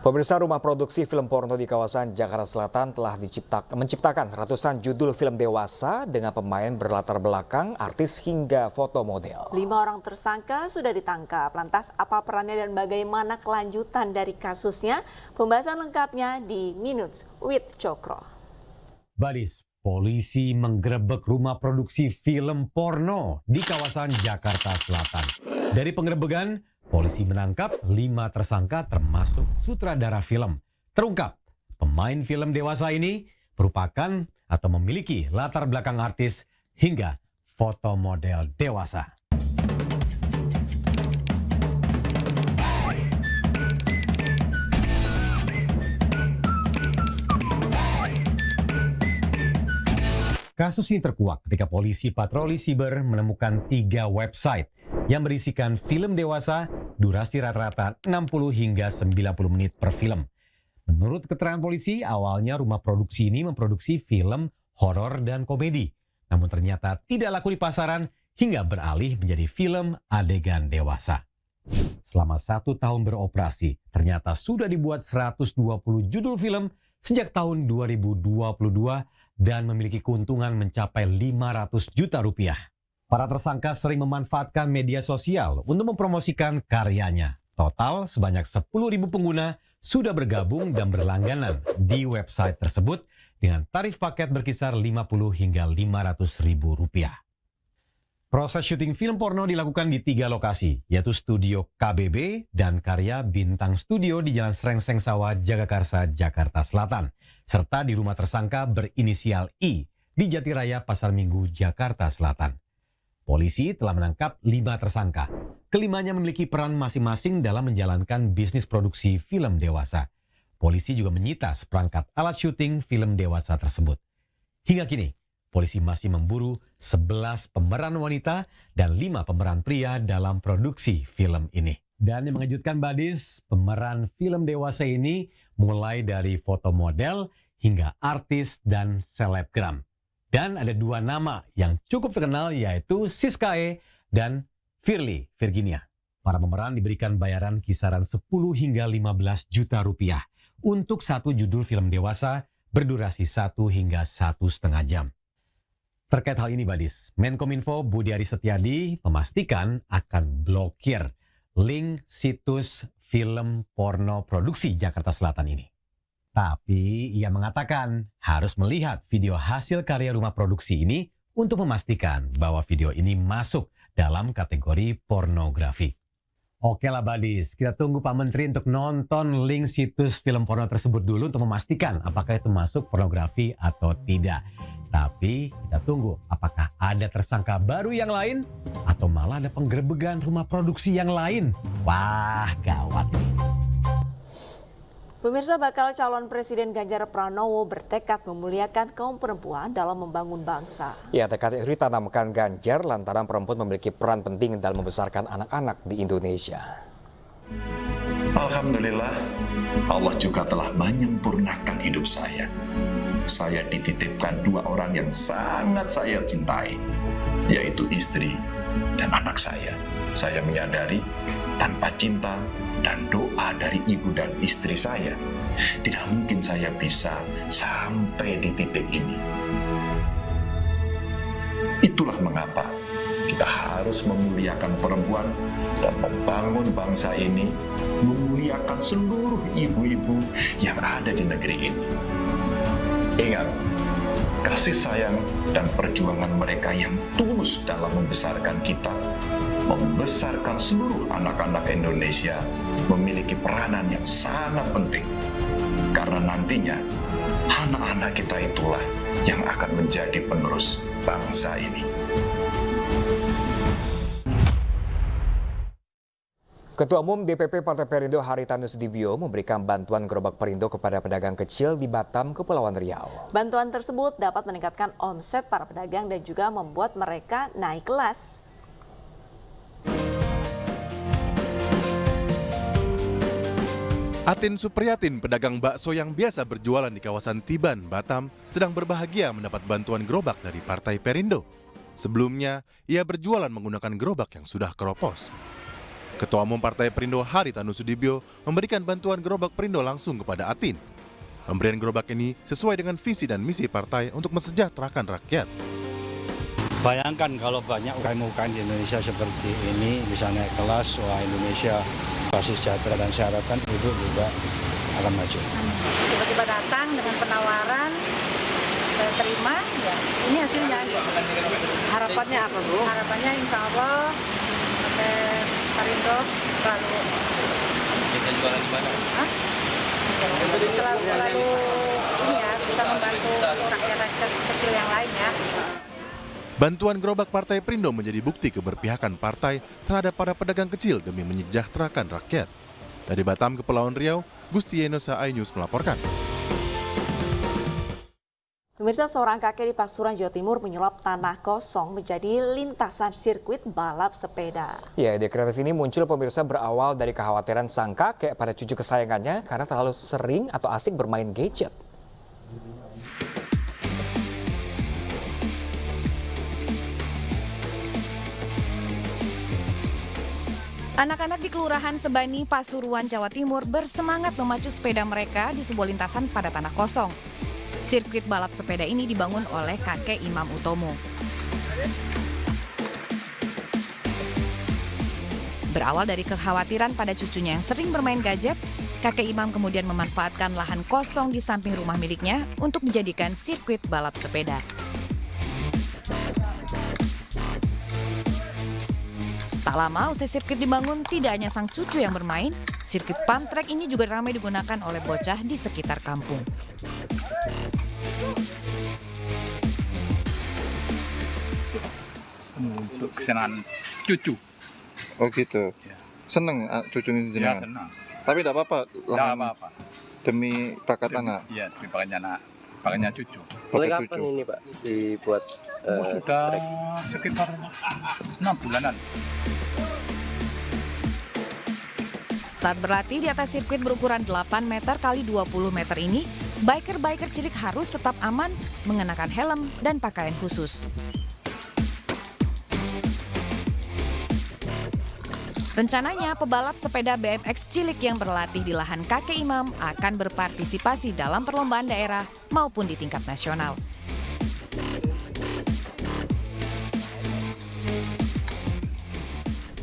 Pemirsa, rumah produksi film porno di kawasan Jakarta Selatan telah menciptakan ratusan judul film dewasa dengan pemain berlatar belakang artis hingga foto model. 5 orang tersangka sudah ditangkap. Lantas apa perannya dan bagaimana kelanjutan dari kasusnya? Pembahasan lengkapnya di Minutes with Cokro. Badis, polisi menggerebek rumah produksi film porno di kawasan Jakarta Selatan. Dari penggerebekan, polisi menangkap 5 tersangka termasuk sutradara film. Terungkap, pemain film dewasa ini merupakan atau memiliki latar belakang artis hingga foto model dewasa. Kasus ini terkuak ketika polisi patroli siber menemukan 3 website yang berisikan film dewasa durasi rata-rata 60 hingga 90 menit per film. Menurut keterangan polisi, awalnya rumah produksi ini memproduksi film horor dan komedi. Namun ternyata tidak laku di pasaran hingga beralih menjadi film adegan dewasa. Selama 1 tahun beroperasi, ternyata sudah dibuat 120 judul film sejak tahun 2022 dan memiliki keuntungan mencapai 500 juta rupiah. Para tersangka sering memanfaatkan media sosial untuk mempromosikan karyanya. Total sebanyak 10.000 pengguna sudah bergabung dan berlangganan di website tersebut dengan tarif paket berkisar 50 hingga 500 ribu rupiah. Proses syuting film porno dilakukan di 3 lokasi, yaitu Studio KBB dan Karya Bintang Studio di Jalan Srengseng Sawah, Jagakarsa, Jakarta Selatan, serta di rumah tersangka berinisial I di Jatiraya, Pasar Minggu, Jakarta Selatan. Polisi telah menangkap 5 tersangka. Kelimanya memiliki peran masing-masing dalam menjalankan bisnis produksi film dewasa. Polisi juga menyita seperangkat alat syuting film dewasa tersebut. Hingga kini, polisi masih memburu 11 pemeran wanita dan 5 pemeran pria dalam produksi film ini. Dan yang mengejutkan Badis, pemeran film dewasa ini mulai dari foto model hingga artis dan selebgram. Dan ada 2 nama yang cukup terkenal, yaitu Siskae dan Firly Virginia. Para pemeran diberikan bayaran kisaran 10 hingga 15 juta rupiah untuk 1 judul film dewasa berdurasi 1 hingga 1,5 jam. Terkait hal ini Badis, Menkominfo Budi Aris Setiadi memastikan akan blokir link situs film porno produksi Jakarta Selatan ini. Tapi ia mengatakan harus melihat video hasil karya rumah produksi ini untuk memastikan bahwa video ini masuk dalam kategori pornografi. Oke lah Badis, kita tunggu Pak Menteri untuk nonton link situs film porno tersebut dulu untuk memastikan apakah itu masuk pornografi atau tidak. Tapi kita tunggu apakah ada tersangka baru yang lain atau malah ada penggerebekan rumah produksi yang lain. Wah, gawat nih. Pemirsa, bakal calon Presiden Ganjar Pranowo bertekad memuliakan kaum perempuan dalam membangun bangsa. Ya, tekad itu ditanamkan Ganjar lantaran perempuan memiliki peran penting dalam membesarkan anak-anak di Indonesia. Alhamdulillah, Allah juga telah menyempurnakan hidup saya. Saya dititipkan 2 orang yang sangat saya cintai, yaitu istri dan anak saya. Saya menyadari tanpa cinta dan doa dari ibu dan istri saya, tidak mungkin saya bisa sampai di titik ini. Itulah mengapa kita harus memuliakan perempuan dan membangun bangsa ini, memuliakan seluruh ibu-ibu yang ada di negeri ini. Ingat, kasih sayang dan perjuangan mereka yang tulus dalam membesarkan kita, membesarkan seluruh anak-anak Indonesia memiliki peranan yang sangat penting. Karena nantinya anak-anak kita itulah yang akan menjadi penerus bangsa ini. Ketua Umum DPP Partai Perindo Haritanu Sudibyo memberikan bantuan gerobak Perindo kepada pedagang kecil di Batam, Kepulauan Riau. Bantuan tersebut dapat meningkatkan omset para pedagang dan juga membuat mereka naik kelas. Atin Supriyatin, pedagang bakso yang biasa berjualan di kawasan Tiban, Batam, sedang berbahagia mendapat bantuan gerobak dari Partai Perindo. Sebelumnya, ia berjualan menggunakan gerobak yang sudah keropos. Ketua Umum Partai Perindo Haritanu Sudibyo memberikan bantuan gerobak Perindo langsung kepada Atin. Pemberian gerobak ini sesuai dengan visi dan misi partai untuk mesejahterakan rakyat. Bayangkan kalau banyak UKM-UKM di Indonesia seperti ini bisa naik kelas, wah Indonesia pasti sejahtera, dan saya harapkan Ibu juga akan maju. Tiba-tiba datang dengan penawaran, saya terima, ya ini hasilnya. Harapannya apa, Bu? Harapannya insya Allah Perindo selalu. Kita jualan di mana? Selalu ini ya, bisa membantu rakyat-rakyat kecil yang lain ya. Bantuan gerobak Partai Perindo menjadi bukti keberpihakan partai terhadap para pedagang kecil demi menyejahterakan rakyat. Dari Batam, Kepulauan Riau, Gusti Yenosa iNews melaporkan. Pemirsa, seorang kakek di Pasuruan, Jawa Timur menyulap tanah kosong menjadi lintasan sirkuit balap sepeda. Ya, ide kreatif ini muncul pemirsa berawal dari kekhawatiran sang kakek pada cucu kesayangannya karena terlalu sering atau asik bermain gadget. Anak-anak di Kelurahan Sebani, Pasuruan, Jawa Timur bersemangat memacu sepeda mereka di sebuah lintasan pada tanah kosong. Sirkuit balap sepeda ini dibangun oleh kakek Imam Utomo. Berawal dari kekhawatiran pada cucunya yang sering bermain gadget, kakek Imam kemudian memanfaatkan lahan kosong di samping rumah miliknya untuk dijadikan sirkuit balap sepeda. Tak lama usai sirkuit dibangun, tidak hanya sang cucu yang bermain, sirkuit pump track ini juga ramai digunakan oleh bocah di sekitar kampung. Untuk kesenangan cucu. Oh gitu. Ya. Seneng cucu ini Ya, jenengan. senang. Tapi tidak apa-apa. Tidak lahan apa-apa. Demi bakat anak. Iya, demi pakainya anak, pakainya cucu. Bakat Kapan cucu. ini Pak dibuat Sudah sekitar 6 bulanan. Saat berlatih di atas sirkuit berukuran 8 meter kali 20 meter ini, biker-biker cilik harus tetap aman, mengenakan helm dan pakaian khusus. Rencananya, pebalap sepeda BMX cilik yang berlatih di lahan kakek Imam akan berpartisipasi dalam perlombaan daerah maupun di tingkat nasional.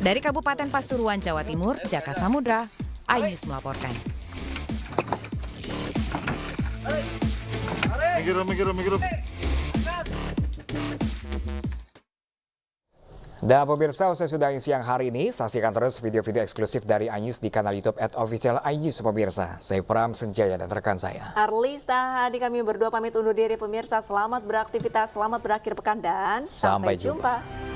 Dari Kabupaten Pasuruan, Jawa Timur, Jaka Samudra, iNews melaporkan. Mikir. Dan pemirsa, usai sudah siang hari ini, saksikan terus video-video eksklusif dari iNews di kanal YouTube @official iNews pemirsa. Saya Pram Senjaya dan rekan saya Arlista Hadi, kami berdua pamit undur diri pemirsa. Selamat beraktivitas, selamat berakhir pekan dan Sampai jumpa.